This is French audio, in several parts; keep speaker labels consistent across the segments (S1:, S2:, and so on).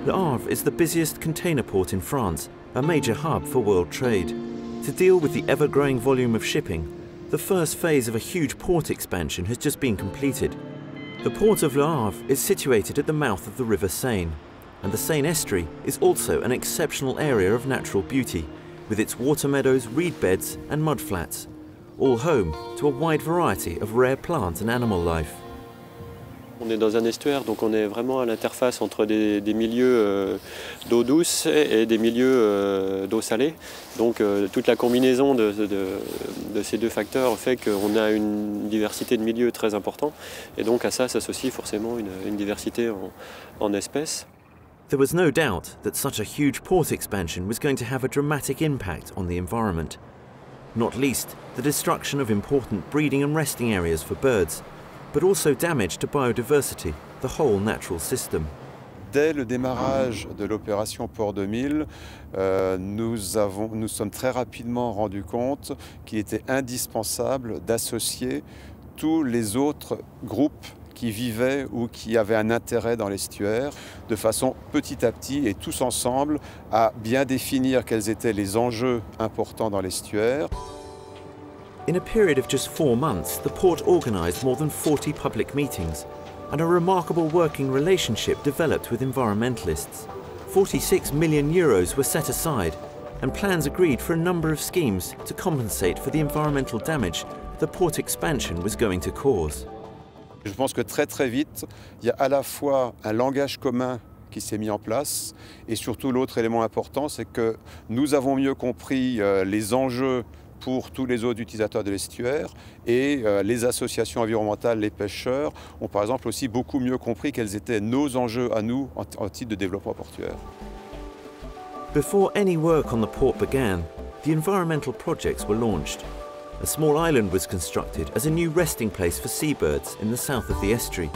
S1: Le Havre is the busiest container port in France, a major hub for world trade. To deal with the ever-growing volume of shipping, the first phase of a huge port expansion has just been completed. The port of Le Havre is situated at the mouth of the River Seine, and the Seine estuary is also an exceptional area of natural beauty, with its water meadows, reed beds and mud flats, all home to a wide variety of rare plant and animal life.
S2: On est dans un estuaire, donc on est vraiment à l'interface entre des milieux d'eau douce et des milieux d'eau salée. Donc toute la combinaison de ces deux facteurs fait qu'on a une diversité de milieux très importante. Et donc à ça s'associe forcément une diversité en espèces.
S1: There was no doubt that such a huge port expansion was going to have a dramatic impact on the environment. Not least the destruction of important breeding and resting areas for birds, but also damage to biodiversity, the whole natural system.
S3: Dès le démarrage de l'opération Port 2000, nous sommes très rapidement rendus compte qu'il était indispensable d'associer tous les autres groupes qui vivaient ou qui avaient un intérêt dans l'estuaire, de façon petit à petit et tous ensemble à bien définir quels étaient les enjeux importants dans l'estuaire.
S1: In a period of just 4 months, the port organised more than 40 public meetings, and a remarkable working relationship developed with environmentalists. 46 million euros were set aside, and plans agreed for a number of schemes to compensate for the environmental damage the port expansion was going to cause.
S3: Je pense que très vite, il y a à la fois un langage commun qui s'est mis en place, et surtout l'autre élément important, c'est que nous avons mieux compris les enjeux pour tous les autres utilisateurs de l'estuaire, et les associations environnementales, les pêcheurs, ont par exemple aussi beaucoup mieux compris quels étaient nos enjeux à nous en titre de développement portuaire.
S1: Before any work on the port began, the environmental projects were launched. A small island was constructed as a new resting place for seabirds in the south of the estuary.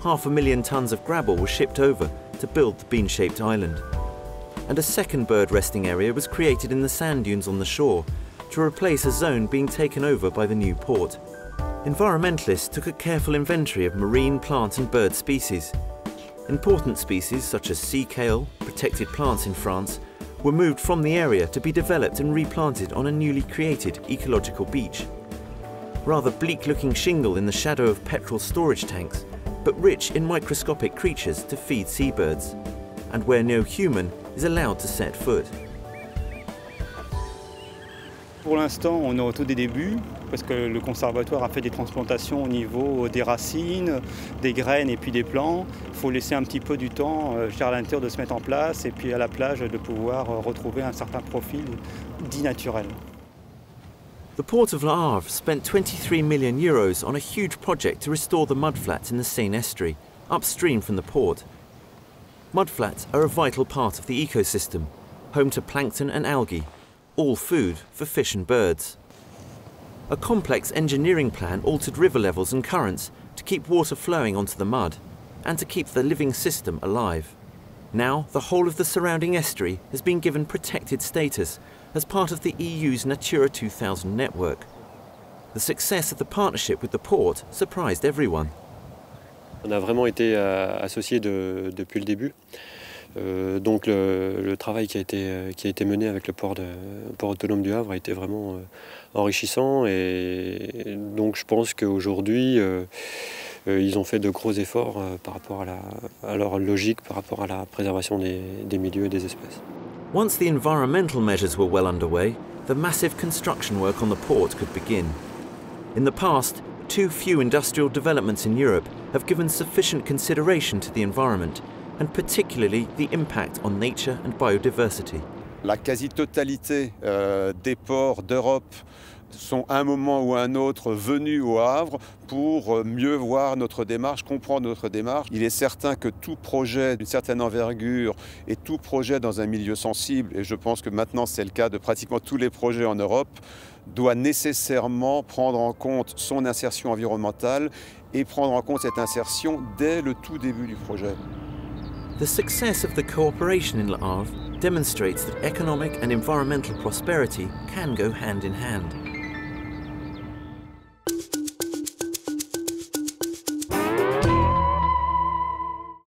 S1: 500,000 tons of gravel were shipped over to build the bean-shaped island. And a second bird resting area was created in the sand dunes on the shore, to replace a zone being taken over by the new port. Environmentalists took a careful inventory of marine plant and bird species. Important species such as sea kale, protected plants in France, were moved from the area to be developed and replanted on a newly created ecological beach. Rather bleak-looking shingle in the shadow of petrol storage tanks, but rich in microscopic creatures to feed seabirds, and where no human is allowed to set foot.
S4: Pour l'instant, on est au tout des débuts, parce que le conservatoire a fait des transplantations au niveau des racines, des graines et puis des plants. Il faut laisser un petit peu du temps à la nature de se mettre en place et puis à la plage de pouvoir retrouver un certain profil dit naturel.
S1: The port of Le Havre spent 23 million euros on a huge project to restore the mudflats in the Seine estuary, upstream from the port. Mudflats are a vital part of the ecosystem, home to plankton and algae, all food for fish and birds. A complex engineering plan altered river levels and currents to keep water flowing onto the mud and to keep the living system alive. Now, the whole of the surrounding estuary has been given protected status as part of the EU's Natura 2000 network. The success of the partnership with the port surprised everyone.
S2: On a vraiment été associés depuis le début. Donc le travail qui a été mené avec le port autonome du Havre a été vraiment enrichissant, et donc je pense qu'aujourd'hui ils ont fait de gros efforts par rapport à leur logique, par rapport à la préservation des milieux et des espèces.
S1: Once the environmental measures were well underway, the massive construction work on the port could begin. In the past, too few industrial developments in Europe have given sufficient consideration to the environment, and particularly the impact on nature and biodiversity.
S3: La quasi-totalité des ports d'Europe sont à un moment ou à un autre venus au Havre pour mieux voir notre démarche, comprendre notre démarche. Il est certain que tout projet d'une certaine envergure et tout projet dans un milieu sensible, et je pense que maintenant c'est le cas de pratiquement tous les projets en Europe, doit nécessairement prendre en compte son insertion environnementale et prendre en compte cette insertion dès le tout début du projet.
S1: The success of the cooperation in Le Havre demonstrates that economic and environmental prosperity can go hand in hand.